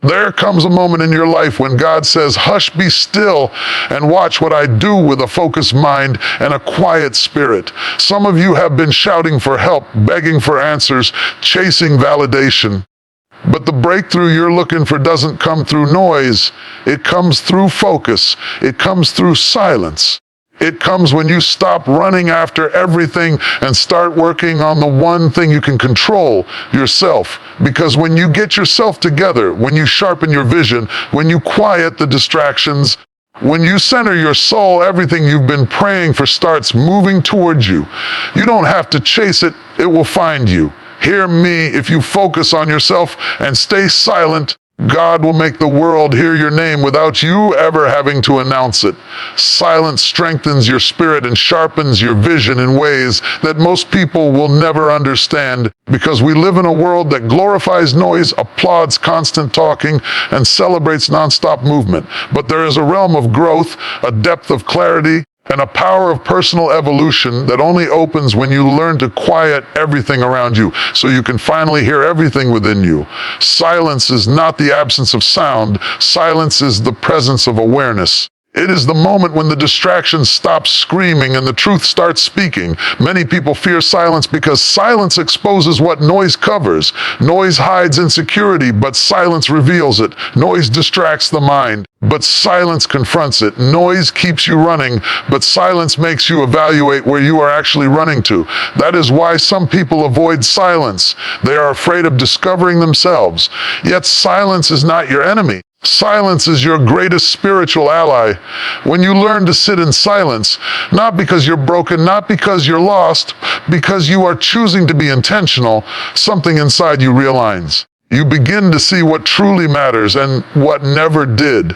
There comes a moment in your life when God says, hush, be still, and watch what I do with a focused mind and a quiet spirit. Some of you have been shouting for help, begging for answers, chasing validation. But the breakthrough you're looking for doesn't come through noise. It comes through focus. It comes through silence. It comes when you stop running after everything and start working on the one thing you can control, yourself. Because when you get yourself together, when you sharpen your vision, when you quiet the distractions, when you center your soul, everything you've been praying for starts moving towards you. You don't have to chase it, it will find you. Hear me, if you focus on yourself and stay silent, God will make the world hear your name without you ever having to announce it. Silence strengthens your spirit and sharpens your vision in ways that most people will never understand, because we live in a world that glorifies noise, applauds constant talking, and celebrates nonstop movement. But there is a realm of growth, a depth of clarity, and a power of personal evolution that only opens when you learn to quiet everything around you so you can finally hear everything within you. Silence is not the absence of sound. Silence is the presence of awareness. It is the moment when the distractions stop screaming and the truth starts speaking. Many people fear silence because silence exposes what noise covers. Noise hides insecurity, but silence reveals it. Noise distracts the mind, but silence confronts it. Noise keeps you running, but silence makes you evaluate where you are actually running to. That is why some people avoid silence. They are afraid of discovering themselves. Yet silence is not your enemy. Silence is your greatest spiritual ally. When you learn to sit in silence, not because you're broken, not because you're lost, because you are choosing to be intentional, something inside you realigns. You begin to see what truly matters and what never did.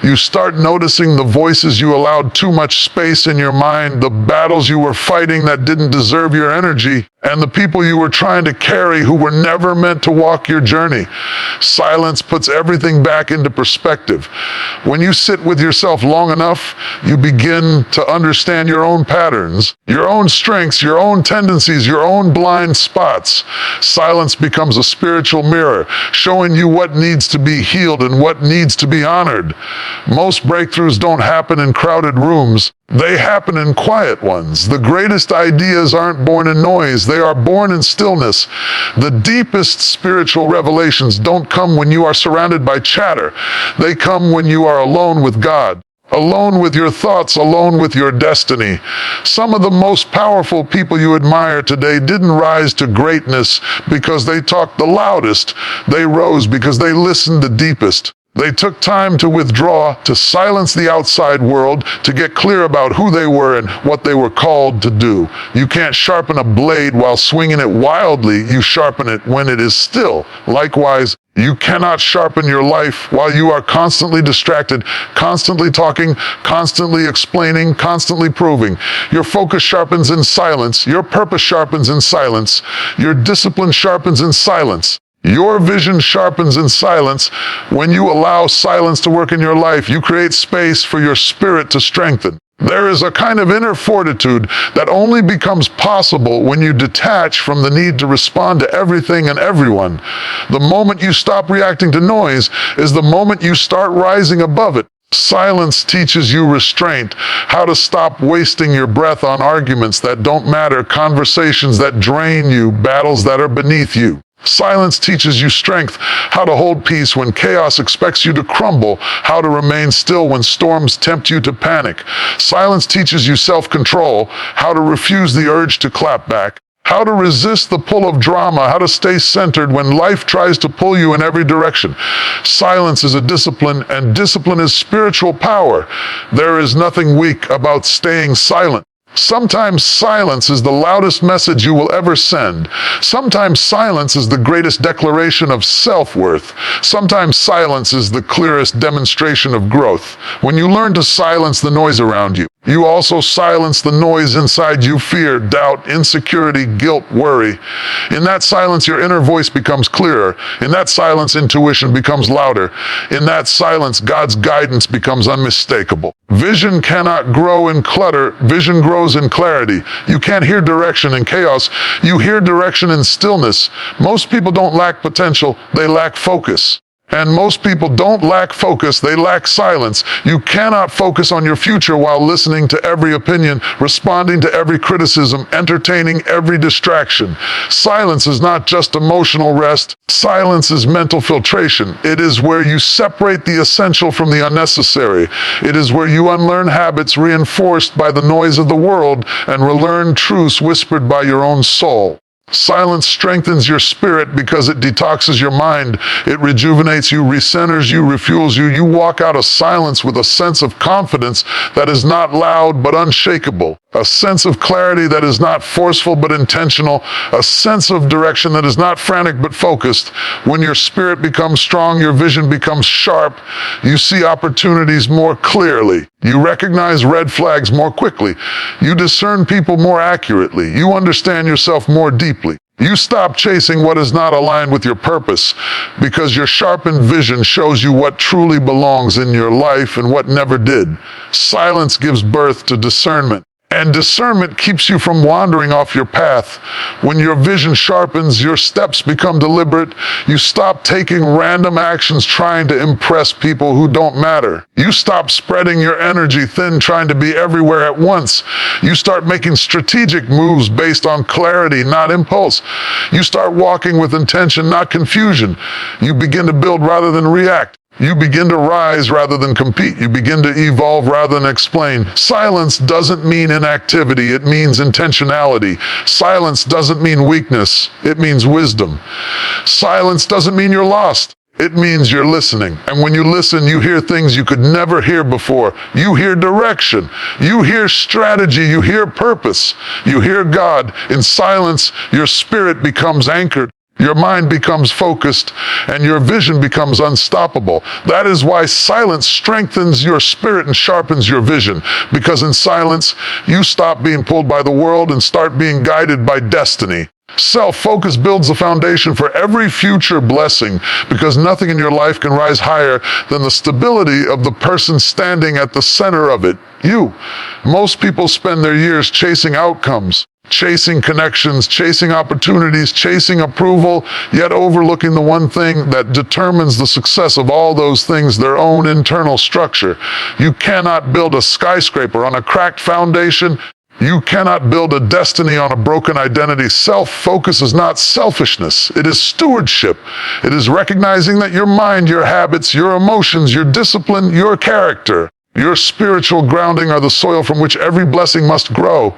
You start noticing the voices you allowed too much space in your mind, the battles you were fighting that didn't deserve your energy, and the people you were trying to carry who were never meant to walk your journey. Silence puts everything back into perspective. When you sit with yourself long enough, you begin to understand your own patterns, your own strengths, your own tendencies, your own blind spots. Silence becomes a spiritual mirror, showing you what needs to be healed and what needs to be honored. Most breakthroughs don't happen in crowded rooms. They happen in quiet ones. The greatest ideas aren't born in noise. They are born in stillness. The deepest spiritual revelations don't come when you are surrounded by chatter. They come when you are alone with God. Alone with your thoughts, alone with your destiny. Some of the most powerful people you admire today didn't rise to greatness because they talked the loudest. They rose because they listened the deepest. They took time to withdraw, to silence the outside world, to get clear about who they were and what they were called to do. You can't sharpen a blade while swinging it wildly. You sharpen it when it is still. Likewise, you cannot sharpen your life while you are constantly distracted, constantly talking, constantly explaining, constantly proving. Your focus sharpens in silence. Your purpose sharpens in silence. Your discipline sharpens in silence. Your vision sharpens in silence. When you allow silence to work in your life, you create space for your spirit to strengthen. There is a kind of inner fortitude that only becomes possible when you detach from the need to respond to everything and everyone. The moment you stop reacting to noise is the moment you start rising above it. Silence teaches you restraint, how to stop wasting your breath on arguments that don't matter, conversations that drain you, battles that are beneath you. Silence teaches you strength, how to hold peace when chaos expects you to crumble, how to remain still when storms tempt you to panic. Silence teaches you self-control, how to refuse the urge to clap back, how to resist the pull of drama, how to stay centered when life tries to pull you in every direction. Silence is a discipline, and discipline is spiritual power. There is nothing weak about staying silent. Sometimes silence is the loudest message you will ever send. Sometimes silence is the greatest declaration of self-worth. Sometimes silence is the clearest demonstration of growth. When you learn to silence the noise around you, you also silence the noise inside you: fear, doubt, insecurity, guilt, worry. In that silence, your inner voice becomes clearer. In that silence, intuition becomes louder. In that silence, God's guidance becomes unmistakable. Vision cannot grow in clutter. Vision grows in clarity. You can't hear direction in chaos. You hear direction in stillness. Most people don't lack potential. They lack focus. And most people don't lack focus, they lack silence. You cannot focus on your future while listening to every opinion, responding to every criticism, entertaining every distraction. Silence is not just emotional rest. Silence is mental filtration. It is where you separate the essential from the unnecessary. It is where you unlearn habits reinforced by the noise of the world and relearn truths whispered by your own soul. Silence strengthens your spirit because it detoxes your mind. It rejuvenates you, recenters you, refuels you. You walk out of silence with a sense of confidence that is not loud but unshakable. A sense of clarity that is not forceful but intentional. A sense of direction that is not frantic but focused. When your spirit becomes strong, your vision becomes sharp. You see opportunities more clearly. You recognize red flags more quickly. You discern people more accurately. You understand yourself more deeply. You stop chasing what is not aligned with your purpose because your sharpened vision shows you what truly belongs in your life and what never did. Silence gives birth to discernment. And discernment keeps you from wandering off your path. When your vision sharpens, your steps become deliberate. You stop taking random actions trying to impress people who don't matter. You stop spreading your energy thin trying to be everywhere at once. You start making strategic moves based on clarity, not impulse. You start walking with intention, not confusion. You begin to build rather than react. You begin to rise rather than compete. You begin to evolve rather than explain. Silence doesn't mean inactivity. It means intentionality. Silence doesn't mean weakness. It means wisdom. Silence doesn't mean you're lost. It means you're listening. And when you listen, you hear things you could never hear before. You hear direction. You hear strategy. You hear purpose. You hear God. In silence, your spirit becomes anchored. Your mind becomes focused, and your vision becomes unstoppable. That is why silence strengthens your spirit and sharpens your vision. Because in silence, you stop being pulled by the world and start being guided by destiny. Self-focus builds the foundation for every future blessing because nothing in your life can rise higher than the stability of the person standing at the center of it, you. Most people spend their years chasing outcomes, chasing connections, chasing opportunities, chasing approval, yet overlooking the one thing that determines the success of all those things, their own internal structure. You cannot build a skyscraper on a cracked foundation. You cannot build a destiny on a broken identity. Self-focus is not selfishness. It is stewardship. It is recognizing that your mind, your habits, your emotions, your discipline, your character, your spiritual grounding are the soil from which every blessing must grow.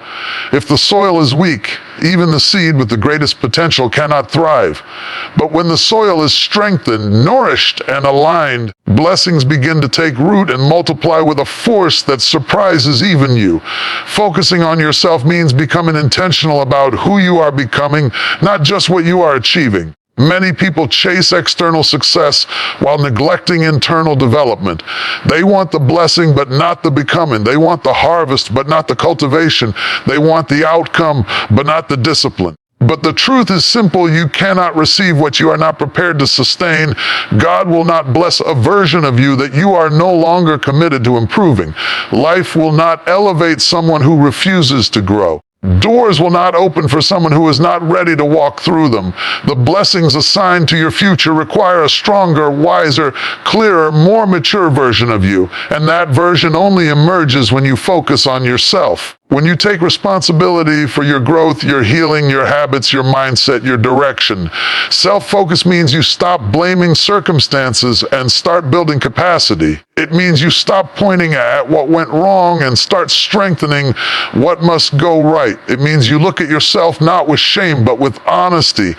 If the soil is weak, even the seed with the greatest potential cannot thrive. But when the soil is strengthened, nourished, and aligned, blessings begin to take root and multiply with a force that surprises even you. Focusing on yourself means becoming intentional about who you are becoming, not just what you are achieving. Many people chase external success while neglecting internal development. They want the blessing, but not the becoming. They want the harvest, but not the cultivation. They want the outcome, but not the discipline. But the truth is simple. You cannot receive what you are not prepared to sustain. God will not bless a version of you that you are no longer committed to improving. Life will not elevate someone who refuses to grow. Doors will not open for someone who is not ready to walk through them. The blessings assigned to your future require a stronger, wiser, clearer, more mature version of you. And that version only emerges when you focus on yourself. When you take responsibility for your growth, your healing, your habits, your mindset, your direction. Self-focus means you stop blaming circumstances and start building capacity. It means you stop pointing at what went wrong and start strengthening what must go right. It means you look at yourself not with shame, but with honesty,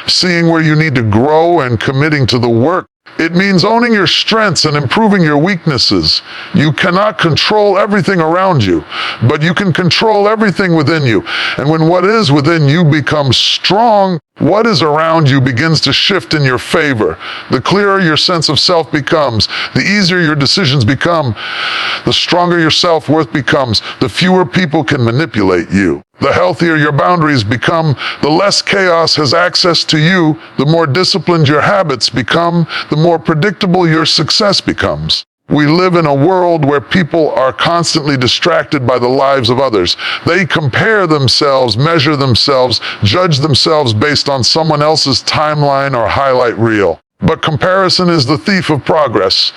seeing where you need to grow and committing to the work. It means owning your strengths and improving your weaknesses. You cannot control everything around you, but you can control everything within you. And when what is within you becomes strong, what is around you begins to shift in your favor. The clearer your sense of self becomes, the easier your decisions become, the stronger your self-worth becomes, the fewer people can manipulate you. The healthier your boundaries become, the less chaos has access to you, the more disciplined your habits become, the more predictable your success becomes. We live in a world where people are constantly distracted by the lives of others. They compare themselves, measure themselves, judge themselves based on someone else's timeline or highlight reel. But comparison is the thief of progress,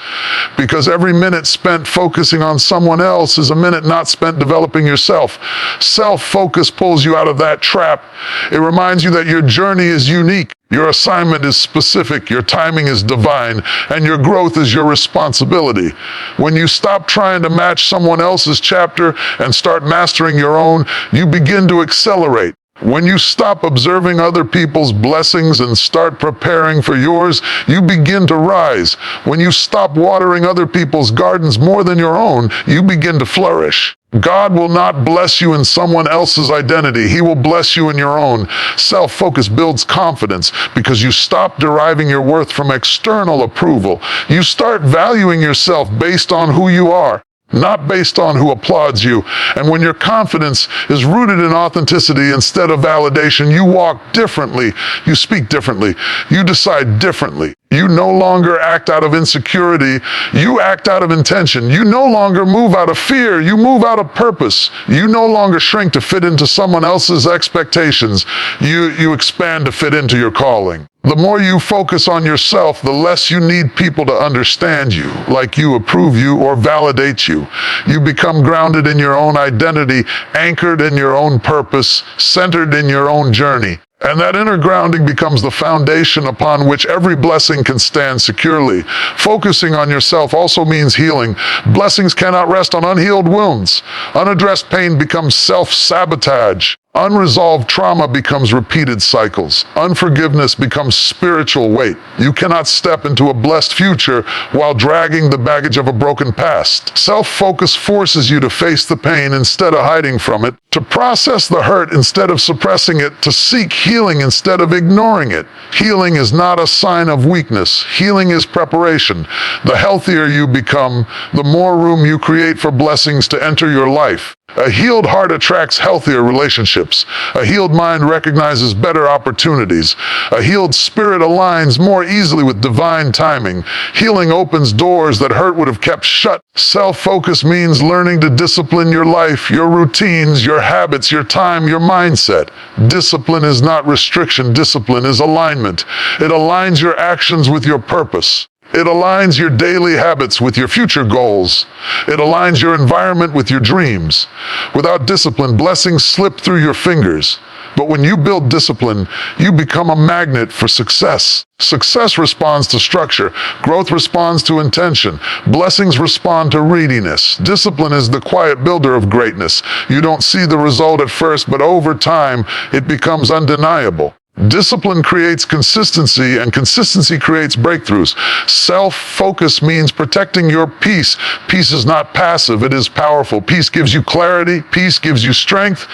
because every minute spent focusing on someone else is a minute not spent developing yourself. Self-focus pulls you out of that trap. It reminds you that your journey is unique, your assignment is specific, your timing is divine, and your growth is your responsibility. When you stop trying to match someone else's chapter and start mastering your own, you begin to accelerate. When you stop observing other people's blessings and start preparing for yours, you begin to rise. When you stop watering other people's gardens more than your own, you begin to flourish. God will not bless you in someone else's identity. He will bless you in your own. Self-focus builds confidence because you stop deriving your worth from external approval. You start valuing yourself based on who you are, not based on who applauds you. And when your confidence is rooted in authenticity instead of validation, you walk differently, you speak differently, you decide differently. You no longer act out of insecurity, you act out of intention. You no longer move out of fear, you move out of purpose. You no longer shrink to fit into someone else's expectations, you expand to fit into your calling. The more you focus on yourself, the less you need people to understand you, like you, approve you, or validate you. You become grounded in your own identity, anchored in your own purpose, centered in your own journey. And that inner grounding becomes the foundation upon which every blessing can stand securely. Focusing on yourself also means healing. Blessings cannot rest on unhealed wounds. Unaddressed pain becomes self-sabotage. Unresolved trauma becomes repeated cycles. Unforgiveness becomes spiritual weight. You cannot step into a blessed future while dragging the baggage of a broken past. Self-focus forces you to face the pain instead of hiding from it, to process the hurt instead of suppressing it, to seek healing instead of ignoring it. Healing is not a sign of weakness. Healing is preparation. The healthier you become, the more room you create for blessings to enter your life. A healed heart attracts healthier relationships. A healed mind recognizes better opportunities. A healed spirit aligns more easily with divine timing. Healing opens doors that hurt would have kept shut. Self-focus means learning to discipline your life, your routines, your habits, your time, your mindset. Discipline is not restriction. Discipline is alignment. It aligns your actions with your purpose. It aligns your daily habits with your future goals. It aligns your environment with your dreams. Without discipline, blessings slip through your fingers. But when you build discipline, you become a magnet for success. Success responds to structure. Growth responds to intention. Blessings respond to readiness. Discipline is the quiet builder of greatness. You don't see the result at first, but over time, it becomes undeniable. Discipline creates consistency, and consistency creates breakthroughs. Self-focus means protecting your peace. Peace is not passive, it is powerful. Peace gives you clarity, peace gives you strength,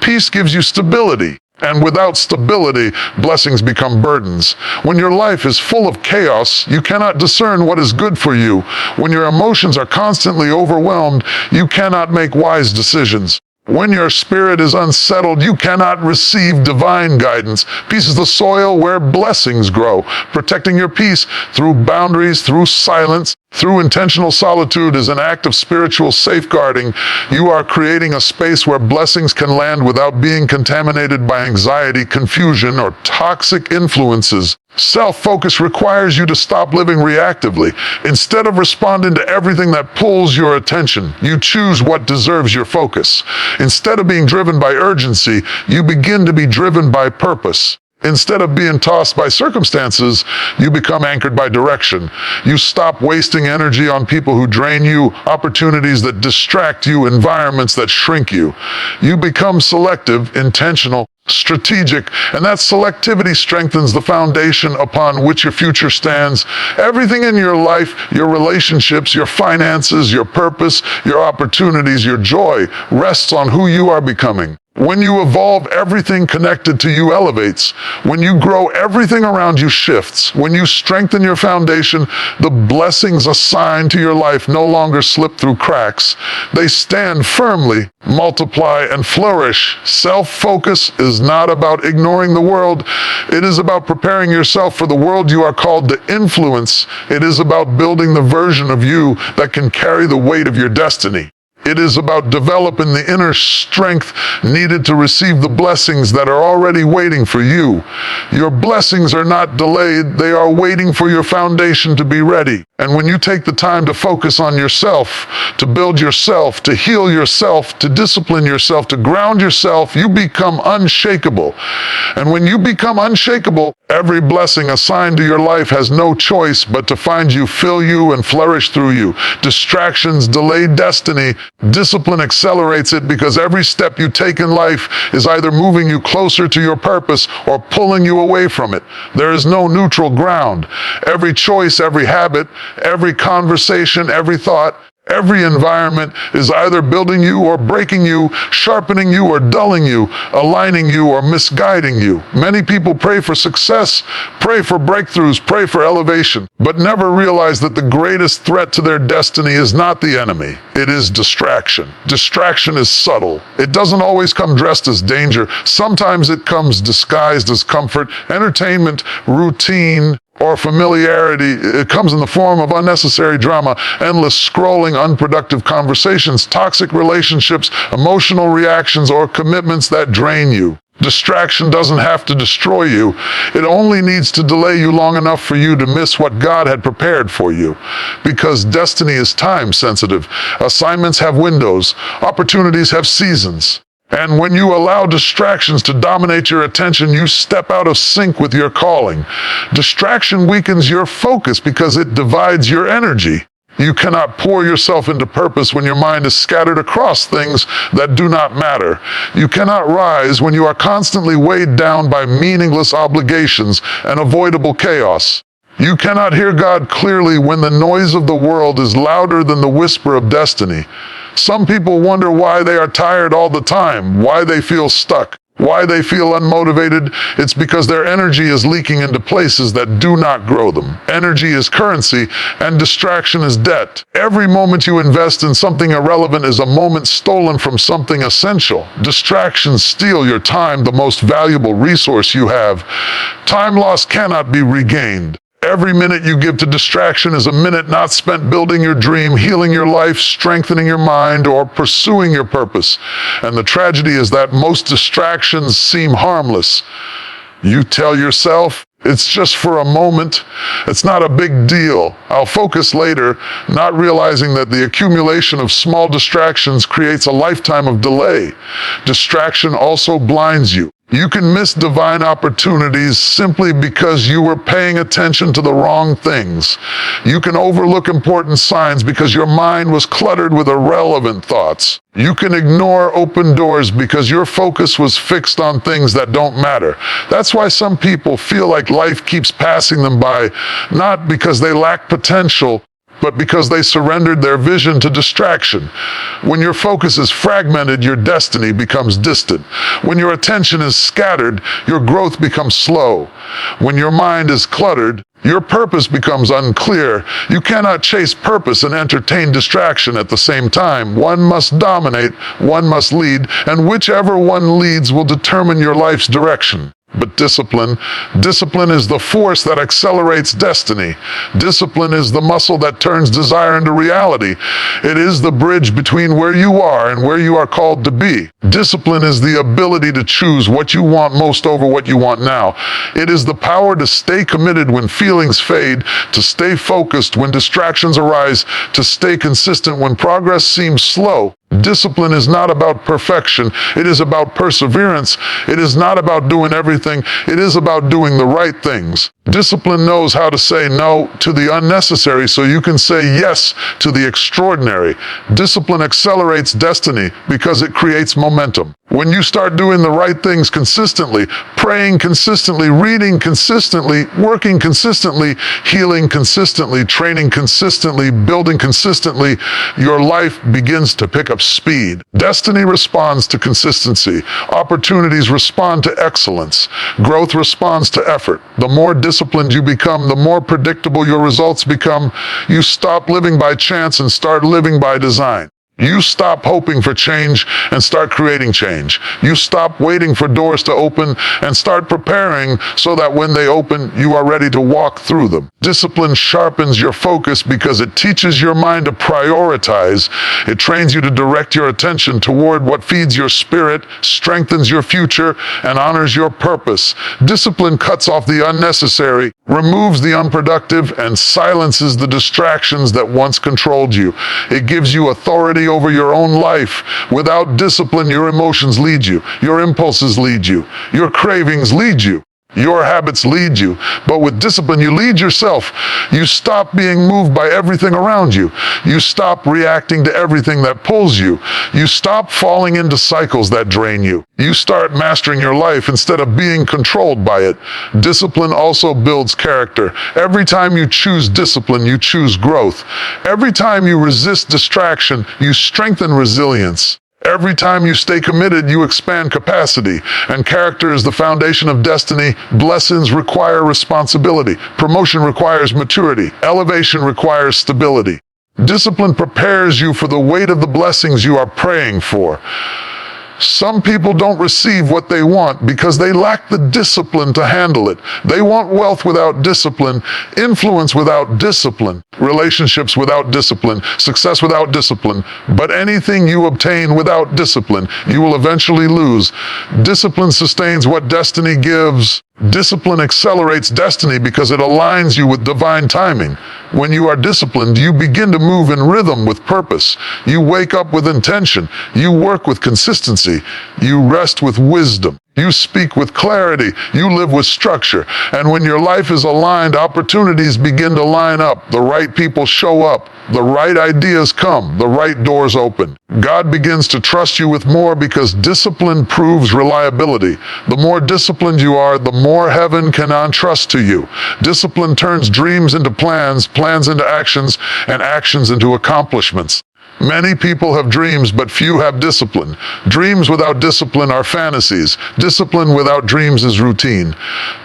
peace gives you stability. And without stability, blessings become burdens. When your life is full of chaos, you cannot discern what is good for you. When your emotions are constantly overwhelmed, you cannot make wise decisions. When your spirit is unsettled, you cannot receive divine guidance. Peace is the soil where blessings grow. Protecting your peace through boundaries, through silence, through intentional solitude is an act of spiritual safeguarding. You are creating a space where blessings can land without being contaminated by anxiety, confusion, or toxic influences. Self-focus requires you to stop living reactively. Instead of responding to everything that pulls your attention, you choose what deserves your focus. Instead of being driven by urgency, you begin to be driven by purpose. Instead of being tossed by circumstances, you become anchored by direction. You stop wasting energy on people who drain you, opportunities that distract you, environments that shrink you. You become selective, intentional, strategic, and that selectivity strengthens the foundation upon which your future stands. Everything in your life, your relationships, your finances, your purpose, your opportunities, your joy, rests on who you are becoming. When you evolve, everything connected to you elevates. When you grow, everything around you shifts. When you strengthen your foundation, the blessings assigned to your life no longer slip through cracks. They stand firmly, multiply, and flourish. Self-focus is not about ignoring the world. It is about preparing yourself for the world you are called to influence. It is about building the version of you that can carry the weight of your destiny. It is about developing the inner strength needed to receive the blessings that are already waiting for you. Your blessings are not delayed, they are waiting for your foundation to be ready. And when you take the time to focus on yourself, to build yourself, to heal yourself, to discipline yourself, to ground yourself, you become unshakable. And when you become unshakable, every blessing assigned to your life has no choice but to find you, fill you, and flourish through you. Distractions delay destiny. Discipline accelerates it, because every step you take in life is either moving you closer to your purpose or pulling you away from it. There is no neutral ground. Every choice, every habit, every conversation, every thought, every environment is either building you or breaking you, sharpening you or dulling you, aligning you or misguiding you. Many people pray for success, pray for breakthroughs, pray for elevation, but never realize that the greatest threat to their destiny is not the enemy. It is distraction. Distraction is subtle. It doesn't always come dressed as danger. Sometimes it comes disguised as comfort, entertainment, routine, or familiarity. It comes in the form of unnecessary drama, endless scrolling, unproductive conversations, toxic relationships, emotional reactions, or commitments that drain you. Distraction doesn't have to destroy you. It only needs to delay you long enough for you to miss what God had prepared for you. Because destiny is time sensitive. Assignments have windows. Opportunities have seasons. And when you allow distractions to dominate your attention, you step out of sync with your calling. Distraction weakens your focus because it divides your energy. You cannot pour yourself into purpose when your mind is scattered across things that do not matter. You cannot rise when you are constantly weighed down by meaningless obligations and avoidable chaos. You cannot hear God clearly when the noise of the world is louder than the whisper of destiny. Some people wonder why they are tired all the time, why they feel stuck, why they feel unmotivated. It's because their energy is leaking into places that do not grow them. Energy is currency, and distraction is debt. Every moment you invest in something irrelevant is a moment stolen from something essential. Distractions steal your time, the most valuable resource you have. Time lost cannot be regained. Every minute you give to distraction is a minute not spent building your dream, healing your life, strengthening your mind, or pursuing your purpose. And the tragedy is that most distractions seem harmless. You tell yourself, it's just for a moment. It's not a big deal. I'll focus later, not realizing that the accumulation of small distractions creates a lifetime of delay. Distraction also blinds you. You can miss divine opportunities simply because you were paying attention to the wrong things. You can overlook important signs because your mind was cluttered with irrelevant thoughts. You can ignore open doors because your focus was fixed on things that don't matter. That's why some people feel like life keeps passing them by, not because they lack potential, but because they surrendered their vision to distraction. When your focus is fragmented, your destiny becomes distant. When your attention is scattered, your growth becomes slow. When your mind is cluttered, your purpose becomes unclear. You cannot chase purpose and entertain distraction at the same time. One must dominate, one must lead, and whichever one leads will determine your life's direction. But discipline is the force that accelerates destiny. Discipline is the muscle that turns desire into reality. It is the bridge between where you are and where you are called to be. Discipline is the ability to choose what you want most over what you want now. It is the power to stay committed when feelings fade, to stay focused when distractions arise, to stay consistent when progress seems slow. Discipline is not about perfection. It is about perseverance. It is not about doing everything. It is about doing the right things. Discipline knows how to say no to the unnecessary so you can say yes to the extraordinary. Discipline accelerates destiny because it creates momentum. When you start doing the right things consistently, praying consistently, reading consistently, working consistently, healing consistently, training consistently, building consistently, your life begins to pick up speed. Destiny responds to consistency. Opportunities respond to excellence. Growth responds to effort. The more disciplined you become, the more predictable your results become. You stop living by chance and start living by design. You stop hoping for change and start creating change. You stop waiting for doors to open and start preparing so that when they open, you are ready to walk through them. Discipline sharpens your focus because it teaches your mind to prioritize. It trains you to direct your attention toward what feeds your spirit, strengthens your future, and honors your purpose. Discipline cuts off the unnecessary, removes the unproductive, and silences the distractions that once controlled you. It gives you authority over your own life. Without discipline, your emotions lead you, your impulses lead you, your cravings lead you, your habits lead you. But with discipline, you lead yourself. You stop being moved by everything around you. You stop reacting to everything that pulls you. You stop falling into cycles that drain you. You start mastering your life instead of being controlled by it. Discipline also builds character. Every time you choose discipline, you choose growth. Every time you resist distraction, you strengthen resilience. Every time you stay committed, you expand capacity. And character is the foundation of destiny. Blessings require responsibility. Promotion requires maturity. Elevation requires stability. Discipline prepares you for the weight of the blessings you are praying for. Some people don't receive what they want because they lack the discipline to handle it. They want wealth without discipline, influence without discipline, relationships without discipline, success without discipline. But anything you obtain without discipline, you will eventually lose. Discipline sustains what destiny gives. Discipline accelerates destiny because it aligns you with divine timing. When you are disciplined, you begin to move in rhythm with purpose. You wake up with intention. You work with consistency. You rest with wisdom. You speak with clarity. You live with structure. And when your life is aligned, opportunities begin to line up. The right people show up. The right ideas come. The right doors open. God begins to trust you with more because discipline proves reliability. The more disciplined you are, the more heaven can entrust to you. Discipline turns dreams into plans, plans into actions, and actions into accomplishments. Many people have dreams, but few have discipline. Dreams without discipline are fantasies. Discipline without dreams is routine.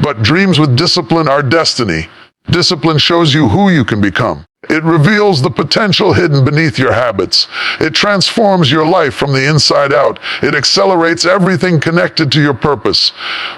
But dreams with discipline are destiny. Discipline shows you who you can become. It reveals the potential hidden beneath your habits. It transforms your life from the inside out. It accelerates everything connected to your purpose.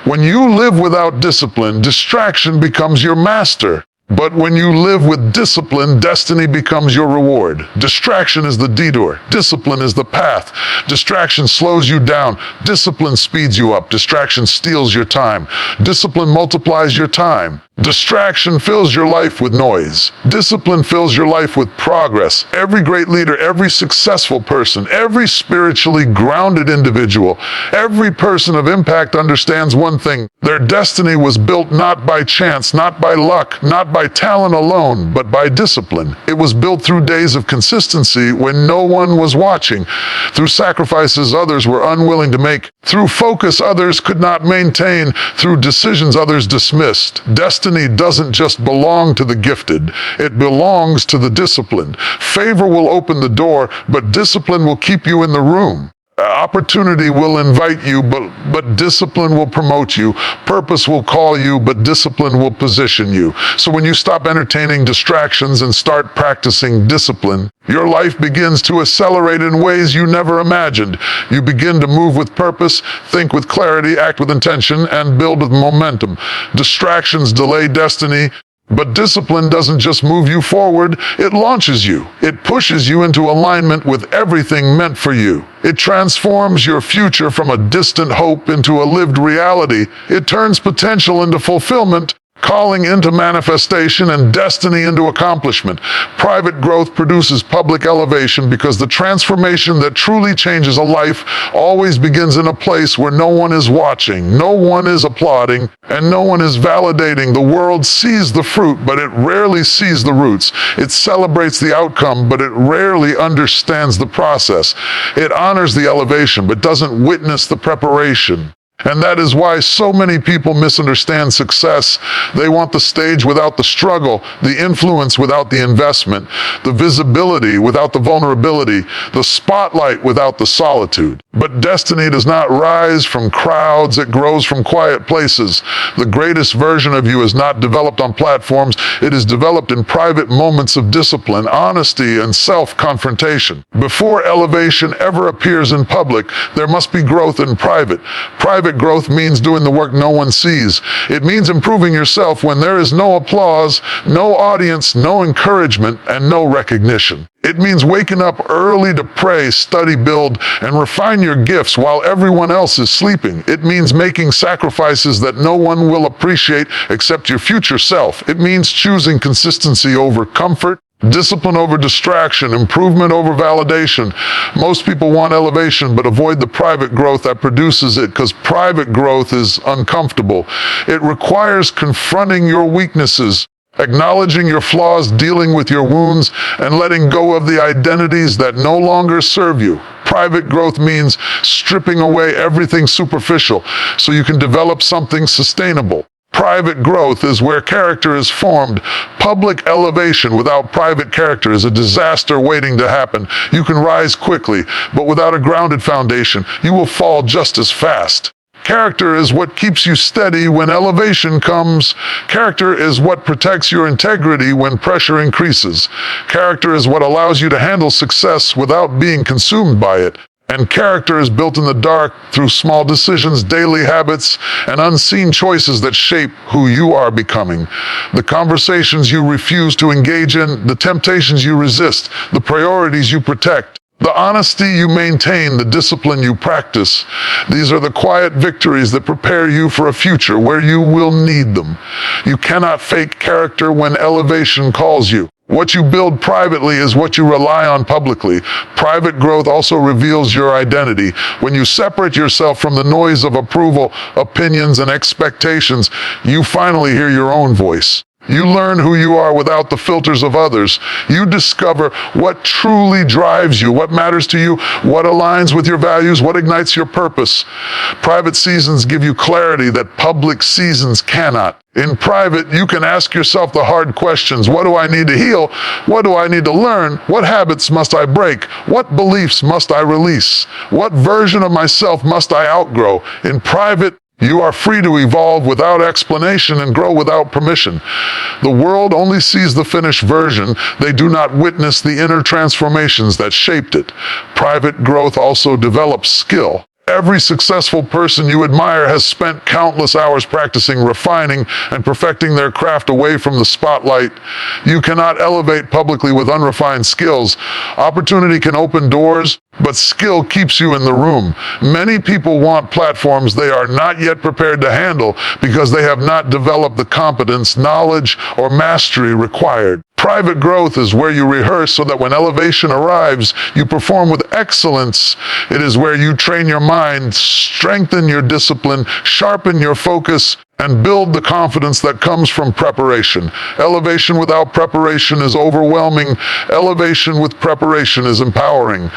When you live without discipline, distraction becomes your master. But when you live with discipline, destiny becomes your reward. Distraction is the detour. Discipline is the path. Distraction slows you down. Discipline speeds you up. Distraction steals your time. Discipline multiplies your time. Distraction fills your life with noise. Discipline fills your life with progress. Every great leader, every successful person, every spiritually grounded individual, every person of impact understands one thing. Their destiny was built not by chance, not by luck, not by talent alone, but by discipline. It was built through days of consistency when no one was watching, through sacrifices others were unwilling to make, through focus others could not maintain, through decisions others dismissed. Destiny doesn't just belong to the gifted, it belongs to the disciplined. Favor will open the door, but discipline will keep you in the room. Opportunity will invite you, but discipline will promote you. Purpose will call you, but discipline will position you. So when you stop entertaining distractions and start practicing discipline, your life begins to accelerate in ways you never imagined. You begin to move with purpose, think with clarity, act with intention, and build with momentum. Distractions delay destiny, but discipline doesn't just move you forward, it launches you. It pushes you into alignment with everything meant for you. It transforms your future from a distant hope into a lived reality. It turns potential into fulfillment, calling into manifestation, and destiny into accomplishment. Private growth produces public elevation because the transformation that truly changes a life always begins in a place where no one is watching, no one is applauding, and no one is validating. The world sees the fruit, but it rarely sees the roots. It celebrates the outcome, but it rarely understands the process. It honors the elevation, but doesn't witness the preparation. And that is why so many people misunderstand success. They want the stage without the struggle, the influence without the investment, the visibility without the vulnerability, the spotlight without the solitude. But destiny does not rise from crowds, it grows from quiet places. The greatest version of you is not developed on platforms, it is developed in private moments of discipline, honesty, and self-confrontation. Before elevation ever appears in public, there must be growth in private. Private growth means doing the work no one sees. It means improving yourself when there is no applause, no audience, no encouragement, and no recognition. It means waking up early to pray, study, build, and refine your gifts while everyone else is sleeping. It means making sacrifices that no one will appreciate except your future self. It means choosing consistency over comfort, discipline over distraction, improvement over validation. Most people want elevation but avoid the private growth that produces it because private growth is uncomfortable. It requires confronting your weaknesses, acknowledging your flaws, dealing with your wounds, and letting go of the identities that no longer serve you. Private growth means stripping away everything superficial so you can develop something sustainable. Private growth is where character is formed. Public elevation without private character is a disaster waiting to happen. You can rise quickly, but without a grounded foundation, you will fall just as fast. Character is what keeps you steady when elevation comes. Character is what protects your integrity when pressure increases. Character is what allows you to handle success without being consumed by it. And character is built in the dark through small decisions, daily habits, and unseen choices that shape who you are becoming. The conversations you refuse to engage in, the temptations you resist, the priorities you protect, the honesty you maintain, the discipline you practice. These are the quiet victories that prepare you for a future where you will need them. You cannot fake character when elevation calls you. What you build privately is what you rely on publicly. Private growth also reveals your identity. When you separate yourself from the noise of approval, opinions, and expectations, you finally hear your own voice. You learn who you are without the filters of others. You discover what truly drives you, what matters to you, what aligns with your values, what ignites your purpose. Private seasons give you clarity that public seasons cannot. In private, you can ask yourself the hard questions. What do I need to heal? What do I need to learn? What habits must I break? What beliefs must I release? What version of myself must I outgrow? In private, you are free to evolve without explanation and grow without permission. The world only sees the finished version. They do not witness the inner transformations that shaped it. Private growth also develops skill. Every successful person you admire has spent countless hours practicing, refining, and perfecting their craft away from the spotlight. You cannot elevate publicly with unrefined skills. Opportunity can open doors, but skill keeps you in the room. Many people want platforms they are not yet prepared to handle because they have not developed the competence, knowledge, or mastery required. Private growth is where you rehearse so that when elevation arrives, you perform with excellence. It is where you train your mind, strengthen your discipline, sharpen your focus, and build the confidence that comes from preparation. Elevation without preparation is overwhelming. Elevation with preparation is empowering.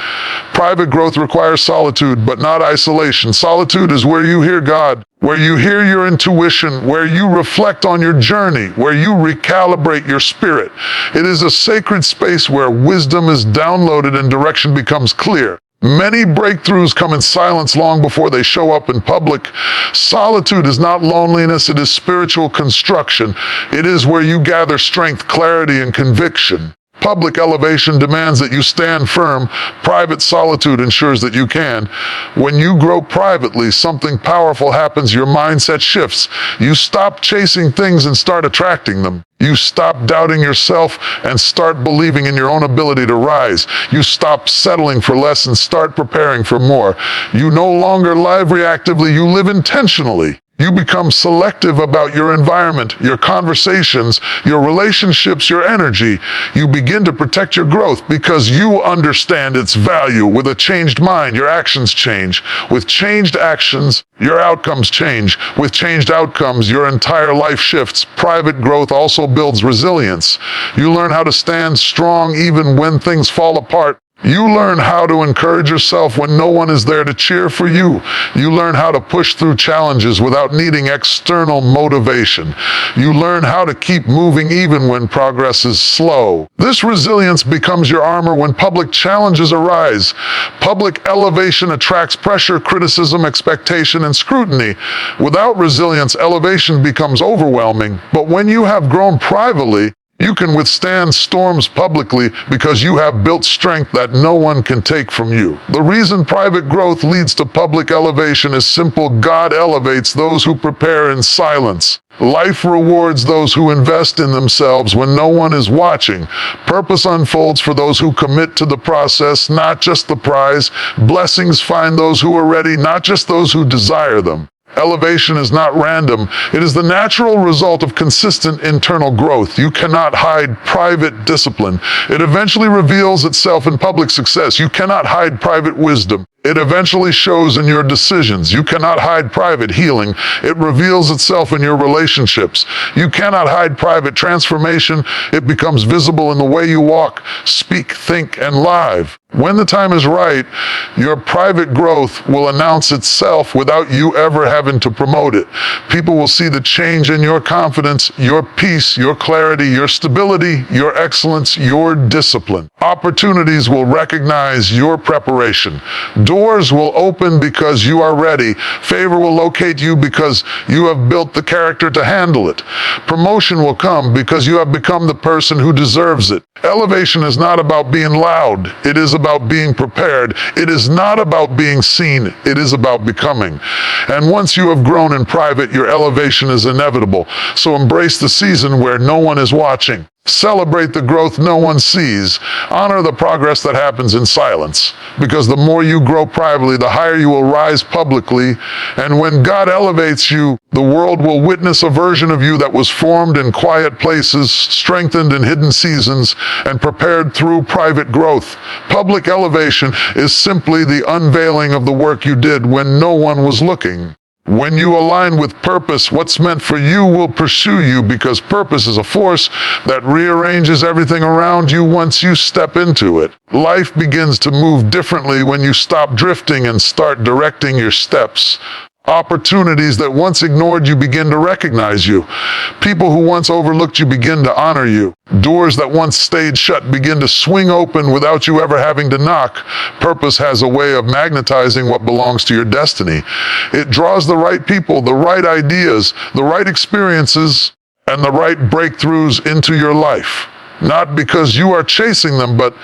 Private growth requires solitude, but not isolation. Solitude is where you hear God, where you hear your intuition, where you reflect on your journey, where you recalibrate your spirit. It is a sacred space where wisdom is downloaded and direction becomes clear. Many breakthroughs come in silence long before they show up in public. Solitude is not loneliness, it is spiritual construction. It is where you gather strength, clarity, and conviction. Public elevation demands that you stand firm. Private solitude ensures that you can. When you grow privately, something powerful happens. Your mindset shifts. You stop chasing things and start attracting them. You stop doubting yourself and start believing in your own ability to rise. You stop settling for less and start preparing for more. You no longer live reactively, you live intentionally. You become selective about your environment, your conversations, your relationships, your energy. You begin to protect your growth because you understand its value. With a changed mind, your actions change. With changed actions, your outcomes change. With changed outcomes, your entire life shifts. Private growth also builds resilience. You learn how to stand strong even when things fall apart. You learn how to encourage yourself when no one is there to cheer for you. You learn how to push through challenges without needing external motivation. You learn how to keep moving even when progress is slow. This resilience becomes your armor when public challenges arise. Public elevation attracts pressure, criticism, expectation, and scrutiny. Without resilience, elevation becomes overwhelming. But when you have grown privately, you can withstand storms publicly because you have built strength that no one can take from you. The reason private growth leads to public elevation is simple. God elevates those who prepare in silence. Life rewards those who invest in themselves when no one is watching. Purpose unfolds for those who commit to the process, not just the prize. Blessings find those who are ready, not just those who desire them. Elevation is not random. It is the natural result of consistent internal growth. You cannot hide private discipline. It eventually reveals itself in public success. You cannot hide private wisdom. It eventually shows in your decisions. You cannot hide private healing. It reveals itself in your relationships. You cannot hide private transformation. It becomes visible in the way you walk, speak, think, and live. When the time is right, your private growth will announce itself without you ever having to promote it. People will see the change in your confidence, your peace, your clarity, your stability, your excellence, your discipline. Opportunities will recognize your preparation. Doors will open because you are ready. Favor will locate you because you have built the character to handle it. Promotion will come because you have become the person who deserves it. Elevation is not about being loud. It is about being prepared. It is not about being seen. It is about becoming. And once you have grown in private, your elevation is inevitable. So embrace the season where no one is watching. Celebrate the growth no one sees. Honor the progress that happens in silence. Because the more you grow privately, the higher you will rise publicly. And when God elevates you, the world will witness a version of you that was formed in quiet places, strengthened in hidden seasons, and prepared through private growth. Public elevation is simply the unveiling of the work you did when no one was looking. When you align with purpose, what's meant for you will pursue you, because purpose is a force that rearranges everything around you once you step into it. Life begins to move differently when you stop drifting and start directing your steps. Opportunities that once ignored you begin to recognize you. People who once overlooked you begin to honor you. Doors that once stayed shut begin to swing open without you ever having to knock. Purpose has a way of magnetizing what belongs to your destiny. It draws the right people, the right ideas, the right experiences, and the right breakthroughs into your life. Not because you are chasing them, but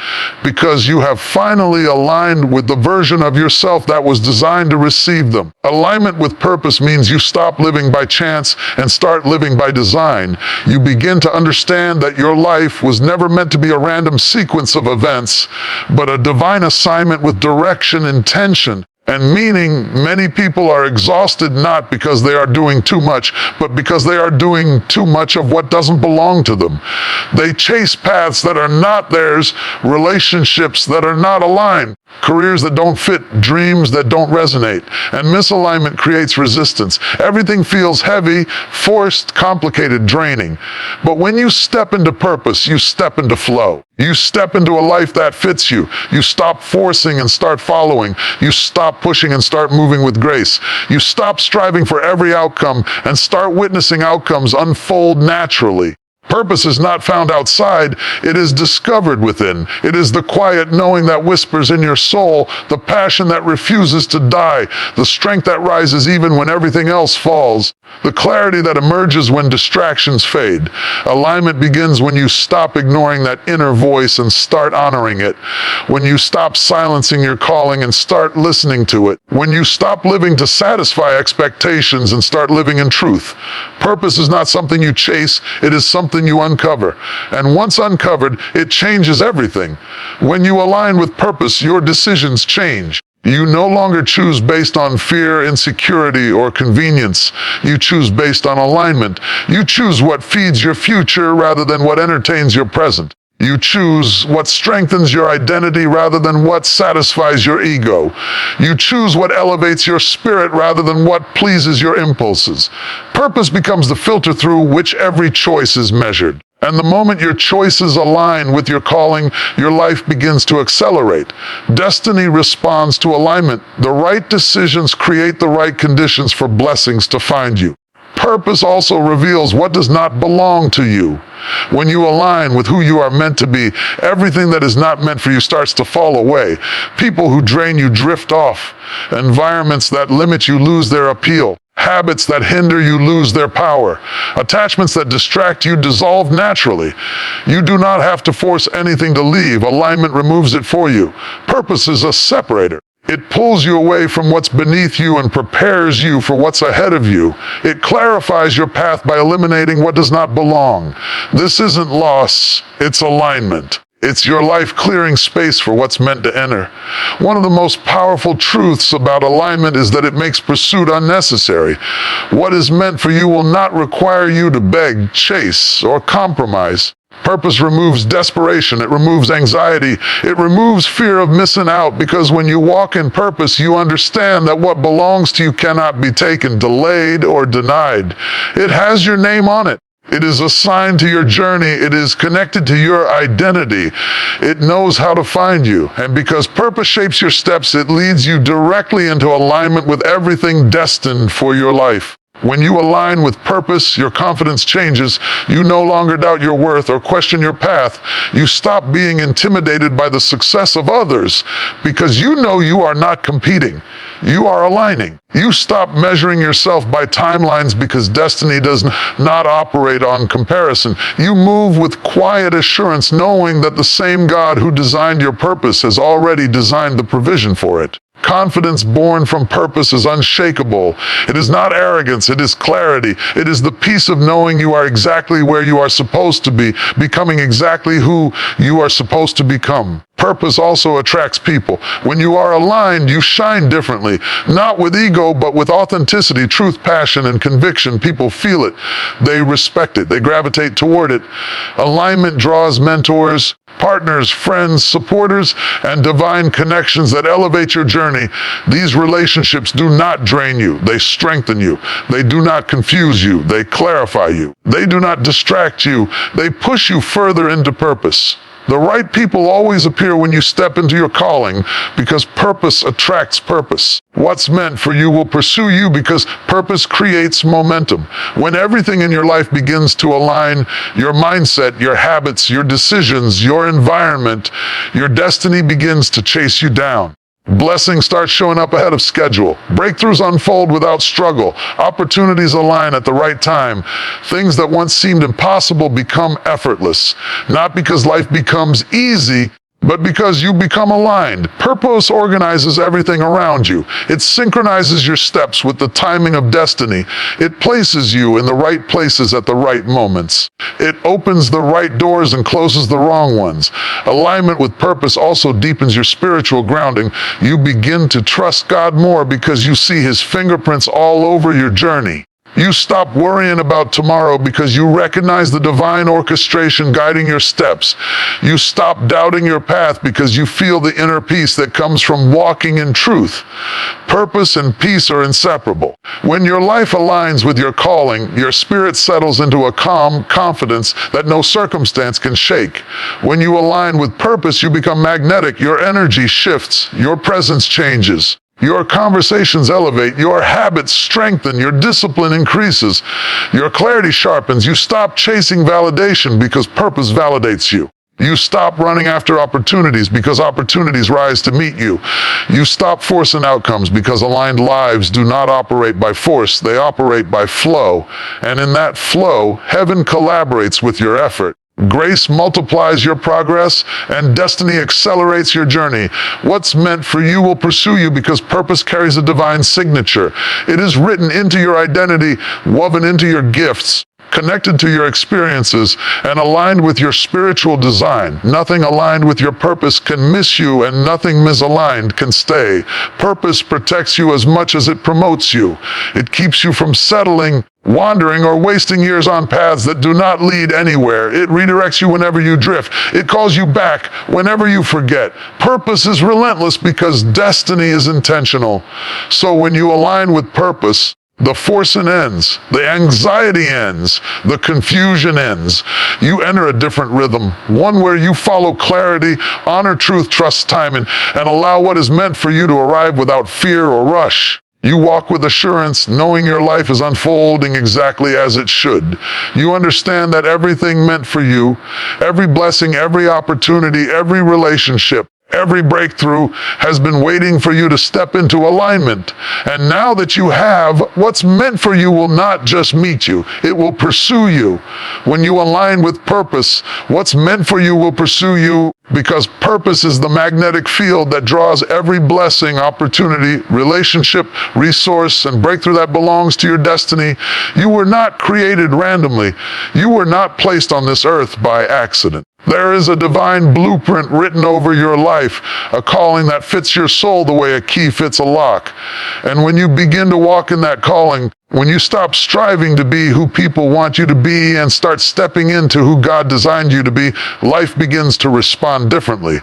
because you have finally aligned with the version of yourself that was designed to receive them. Alignment with purpose means you stop living by chance and start living by design. You begin to understand that your life was never meant to be a random sequence of events, but a divine assignment with direction, intention, and meaning. Many people are exhausted not because they are doing too much, but because they are doing too much of what doesn't belong to them. They chase paths that are not theirs, relationships that are not aligned, careers that don't fit, dreams that don't resonate. And misalignment creates resistance. Everything feels heavy, forced, complicated, draining. But when you step into purpose, you step into flow. You step into a life that fits you. You stop forcing and start following. You stop pushing and start moving with grace. You stop striving for every outcome and start witnessing outcomes unfold naturally. Purpose is not found outside, it is discovered within. It is the quiet knowing that whispers in your soul, the passion that refuses to die, the strength that rises even when everything else falls, the clarity that emerges when distractions fade. Alignment begins when you stop ignoring that inner voice and start honoring it. When you stop silencing your calling and start listening to it. When you stop living to satisfy expectations and start living in truth. Purpose is not something you chase, it is something you uncover. And once uncovered, it changes everything. When you align with purpose, your decisions change. You no longer choose based on fear, insecurity, or convenience. You choose based on alignment. You choose what feeds your future rather than what entertains your present. You choose what strengthens your identity rather than what satisfies your ego. You choose what elevates your spirit rather than what pleases your impulses. Purpose becomes the filter through which every choice is measured. And the moment your choices align with your calling, your life begins to accelerate. Destiny responds to alignment. The right decisions create the right conditions for blessings to find you. Purpose also reveals what does not belong to you. When you align with who you are meant to be, everything that is not meant for you starts to fall away. People who drain you drift off. Environments that limit you lose their appeal. Habits that hinder you lose their power. Attachments that distract you dissolve naturally. You do not have to force anything to leave. Alignment removes it for you. Purpose is a separator. It pulls you away from what's beneath you and prepares you for what's ahead of you. It clarifies your path by eliminating what does not belong. This isn't loss, it's alignment. It's your life clearing space for what's meant to enter. One of the most powerful truths about alignment is that it makes pursuit unnecessary. What is meant for you will not require you to beg, chase, or compromise. Purpose removes desperation. It removes anxiety. It removes fear of missing out, because when you walk in purpose, you understand that what belongs to you cannot be taken, delayed, or denied. It has your name on it. It is assigned to your journey. It is connected to your identity. It knows how to find you. And because purpose shapes your steps, it leads you directly into alignment with everything destined for your life. When you align with purpose, your confidence changes. You no longer doubt your worth or question your path. You stop being intimidated by the success of others because you know you are not competing. You are aligning. You stop measuring yourself by timelines because destiny does not operate on comparison. You move with quiet assurance, knowing that the same God who designed your purpose has already designed the provision for it. Confidence born from purpose is unshakable. It is not arrogance, it is clarity. It is the peace of knowing you are exactly where you are supposed to be, becoming exactly who you are supposed to become. Purpose also attracts people. When you are aligned, you shine differently. Not with ego, but with authenticity, truth, passion, and conviction. People feel it. They respect it. They gravitate toward it. Alignment draws mentors, partners, friends, supporters, and divine connections that elevate your journey. These relationships do not drain you. They strengthen you. They do not confuse you. They clarify you. They do not distract you. They push you further into purpose. The right people always appear when you step into your calling, because purpose attracts purpose. What's meant for you will pursue you because purpose creates momentum. When everything in your life begins to align, your mindset, your habits, your decisions, your environment, your destiny begins to chase you down. Blessings start showing up ahead of schedule. Breakthroughs unfold without struggle. Opportunities align at the right time. Things that once seemed impossible become effortless. Not because life becomes easy, but because you become aligned. Purpose organizes everything around you. It synchronizes your steps with the timing of destiny. It places you in the right places at the right moments. It opens the right doors and closes the wrong ones. Alignment with purpose also deepens your spiritual grounding. You begin to trust God more because you see His fingerprints all over your journey. You stop worrying about tomorrow because you recognize the divine orchestration guiding your steps. You stop doubting your path because you feel the inner peace that comes from walking in truth. Purpose and peace are inseparable. When your life aligns with your calling, your spirit settles into a calm confidence that no circumstance can shake. When you align with purpose, you become magnetic. Your energy shifts. Your presence changes. Your conversations elevate, your habits strengthen, your discipline increases, your clarity sharpens. You stop chasing validation because purpose validates you. You stop running after opportunities because opportunities rise to meet you. You stop forcing outcomes because aligned lives do not operate by force, they operate by flow. And in that flow, heaven collaborates with your effort. Grace multiplies your progress, and destiny accelerates your journey. What's meant for you will pursue you because purpose carries a divine signature. It is written into your identity, woven into your gifts, connected to your experiences, and aligned with your spiritual design. Nothing aligned with your purpose can miss you, and nothing misaligned can stay. Purpose protects you as much as it promotes you. It keeps you from settling, wandering, or wasting years on paths that do not lead anywhere. It redirects you whenever you drift. It calls you back whenever you forget. Purpose is relentless because destiny is intentional. So when you align with purpose, The forcing ends, the anxiety ends, the confusion ends. You enter a different rhythm, one where you follow clarity, honor truth, trust timing, and allow what is meant for you to arrive without fear or rush. You walk with assurance, knowing your life is unfolding exactly as it should. You understand that everything meant for you, every blessing, every opportunity, every relationship, every breakthrough has been waiting for you to step into alignment. And now that you have, what's meant for you will not just meet you, it will pursue you. When you align with purpose, what's meant for you will pursue you, because purpose is the magnetic field that draws every blessing, opportunity, relationship, resource, and breakthrough that belongs to your destiny. You were not created randomly. You were not placed on this earth by accident. There is a divine blueprint written over your life, a calling that fits your soul the way a key fits a lock. And when you begin to walk in that calling, when you stop striving to be who people want you to be and start stepping into who God designed you to be, life begins to respond differently.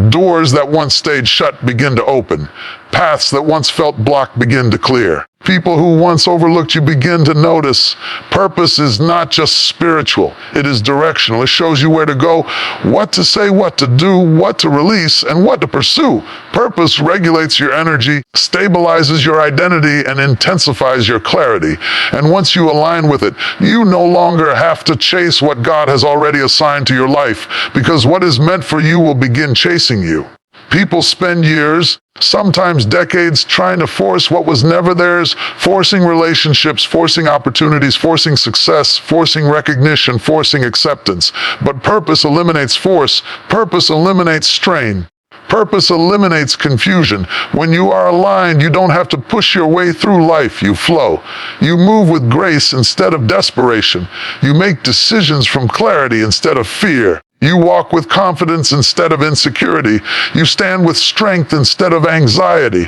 Doors that once stayed shut begin to open. Paths that once felt blocked begin to clear. People who once overlooked you begin to notice. Purpose is not just spiritual, it is directional. It shows you where to go, what to say, what to do, what to release, and what to pursue. Purpose regulates your energy, stabilizes your identity, and intensifies your clarity. And once you align with it, you no longer have to chase what God has already assigned to your life, because what is meant for you will begin chasing you. People spend years, sometimes decades, trying to force what was never theirs, forcing relationships, forcing opportunities, forcing success, forcing recognition, forcing acceptance. But purpose eliminates force. Purpose eliminates strain. Purpose eliminates confusion. When you are aligned, you don't have to push your way through life, you flow. You move with grace instead of desperation. You make decisions from clarity instead of fear. You walk with confidence instead of insecurity. You stand with strength instead of anxiety.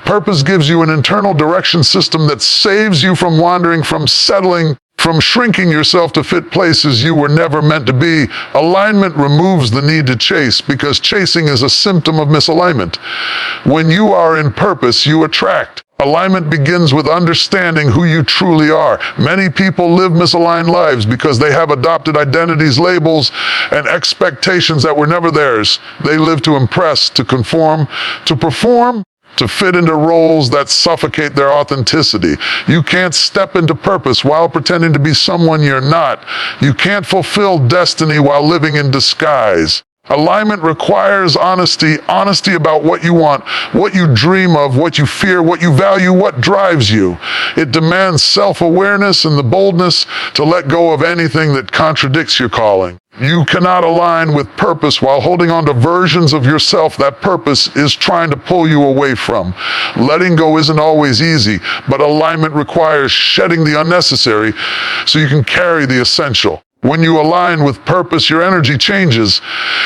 Purpose gives you an internal direction system that saves you from wandering, from settling, from shrinking yourself to fit places you were never meant to be. Alignment removes the need to chase, because chasing is a symptom of misalignment. When you are in purpose, you attract. Alignment begins with understanding who you truly are. Many people live misaligned lives because they have adopted identities, labels, and expectations that were never theirs. They live to impress, to conform, to perform, to fit into roles that suffocate their authenticity. You can't step into purpose while pretending to be someone you're not. You can't fulfill destiny while living in disguise. Alignment requires honesty about what you want, what you dream of, what you fear, what you value, what drives you. It demands self-awareness and the boldness to let go of anything that contradicts your calling. You cannot align with purpose while holding on to versions of yourself that purpose is trying to pull you away from. Letting go isn't always easy, but alignment requires shedding the unnecessary so you can carry the essential. When you align with purpose, your energy changes.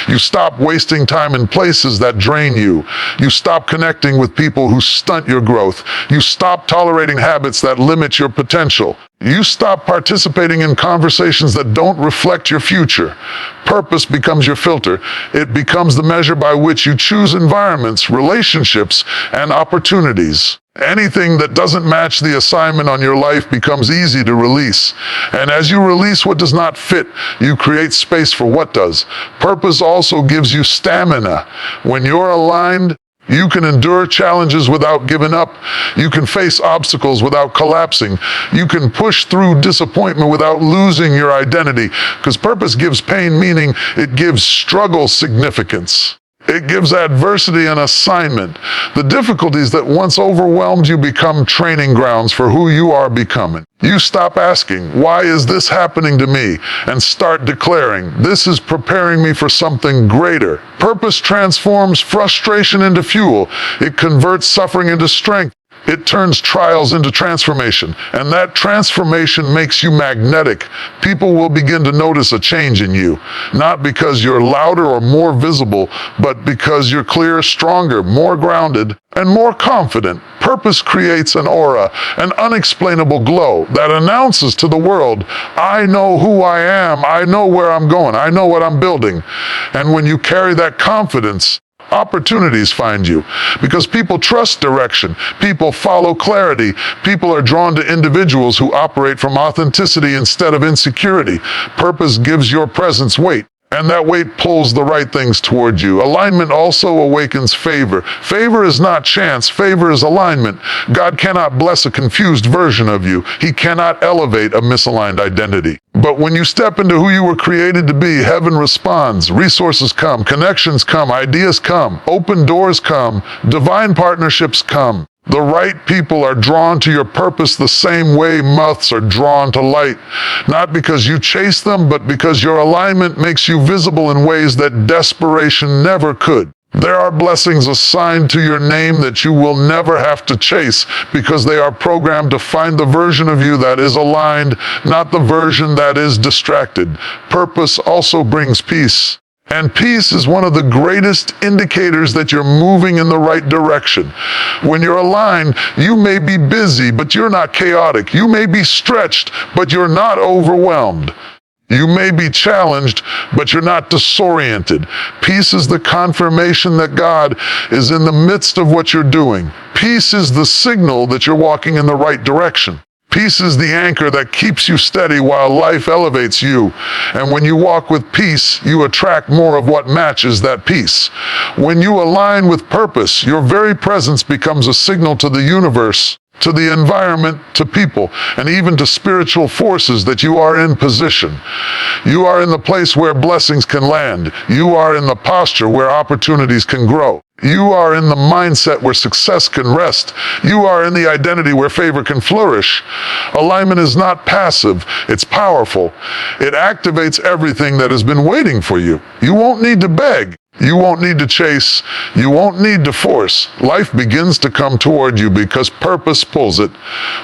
You stop wasting time in places that drain you. You stop connecting with people who stunt your growth. You stop tolerating habits that limit your potential. You stop participating in conversations that don't reflect your future. Purpose becomes your filter. It becomes the measure by which you choose environments, relationships, and opportunities. Anything that doesn't match the assignment on your life becomes easy to release. And as you release what does not fit, you create space for what does. Purpose also gives you stamina. When you're aligned, you can endure challenges without giving up. You can face obstacles without collapsing. You can push through disappointment without losing your identity. Because purpose gives pain meaning. It gives struggle significance. It gives adversity an assignment. The difficulties that once overwhelmed you become training grounds for who you are becoming. You stop asking, why is this happening to me? And start declaring, this is preparing me for something greater. Purpose transforms frustration into fuel. It converts suffering into strength. It turns trials into transformation, and that transformation makes you magnetic. People will begin to notice a change in you, not because you're louder or more visible, but because you're clearer, stronger, more grounded, and more confident. Purpose creates an aura, an unexplainable glow that announces to the world, I know who I am, I know where I'm going, I know what I'm building. And when you carry that confidence, Opportunities find you because people trust direction. People follow clarity. People are drawn to individuals who operate from authenticity instead of insecurity. Purpose gives your presence weight, and that weight pulls the right things toward you. Alignment also awakens favor. Favor is not chance. Favor is alignment. God cannot bless a confused version of you. He cannot elevate a misaligned identity. But when you step into who you were created to be, heaven responds. Resources come, connections come, ideas come, open doors come, divine partnerships come. The right people are drawn to your purpose the same way moths are drawn to light. Not because you chase them, but because your alignment makes you visible in ways that desperation never could. There are blessings assigned to your name that you will never have to chase because they are programmed to find the version of you that is aligned, not the version that is distracted. Purpose also brings peace. And peace is one of the greatest indicators that you're moving in the right direction. When you're aligned, you may be busy, but you're not chaotic. You may be stretched, but you're not overwhelmed. You may be challenged, but you're not disoriented. Peace is the confirmation that God is in the midst of what you're doing. Peace is the signal that you're walking in the right direction. Peace is the anchor that keeps you steady while life elevates you. And when you walk with peace, you attract more of what matches that peace. When you align with purpose, your very presence becomes a signal to the universe, to the environment, to people, and even to spiritual forces that you are in position. You are in the place where blessings can land. You are in the posture where opportunities can grow. You are in the mindset where success can rest. You are in the identity where favor can flourish. Alignment is not passive, it's powerful. It activates everything that has been waiting for you. You won't need to beg. You won't need to chase. You won't need to force. Life begins to come toward you because purpose pulls it.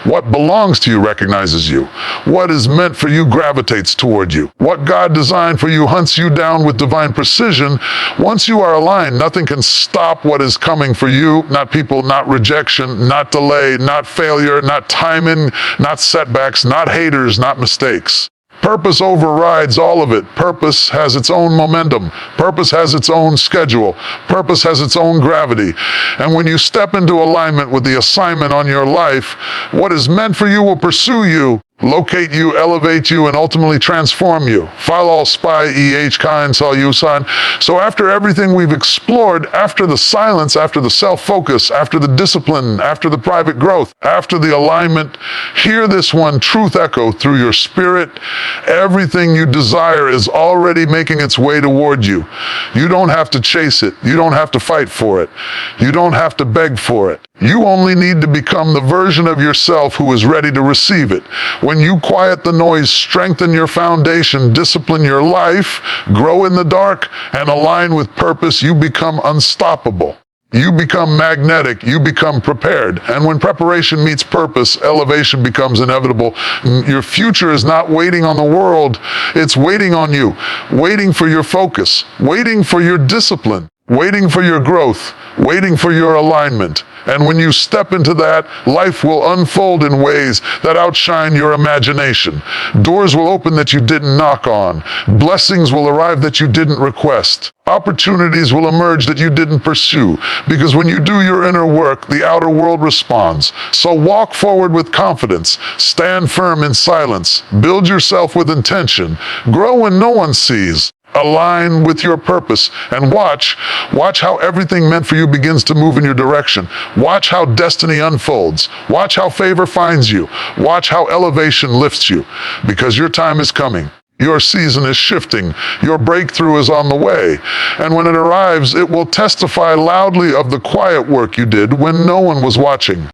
What belongs to you recognizes you. What is meant for you gravitates toward you. What God designed for you hunts you down with divine precision. Once you are aligned, nothing can stop what is coming for you. Not people, not rejection, not delay, not failure, not timing, not setbacks, not haters, not mistakes. Purpose overrides all of it. Purpose has its own momentum. Purpose has its own schedule. Purpose has its own gravity. And when you step into alignment with the assignment on your life, what is meant for you will pursue you, locate you, elevate you, and ultimately transform you. Philol spy kain sal yusan. So after everything we've explored, after the silence, after the self-focus, after the discipline, after the private growth, after the alignment, hear this one truth echo through your spirit. Everything you desire is already making its way toward you. You don't have to chase it. You don't have to fight for it. You don't have to beg for it. You only need to become the version of yourself who is ready to receive it. When you quiet the noise, strengthen your foundation, discipline your life, grow in the dark, and align with purpose, you become unstoppable. You become magnetic. You become prepared. And when preparation meets purpose, elevation becomes inevitable. Your future is not waiting on the world. It's waiting on you, waiting for your focus, waiting for your discipline, waiting for your growth, waiting for your alignment. And when you step into that, life will unfold in ways that outshine your imagination. Doors will open that you didn't knock on. Blessings will arrive that you didn't request. Opportunities will emerge that you didn't pursue. Because when you do your inner work, the outer world responds. So walk forward with confidence. Stand firm in silence. Build yourself with intention. Grow when no one sees. Align with your purpose and watch how everything meant for you begins to move in your direction. Watch how destiny unfolds. Watch how favor finds you. Watch how elevation lifts you, because your time is coming. Your season is shifting. Your breakthrough is on the way. And when it arrives, it will testify loudly of the quiet work you did when no one was watching.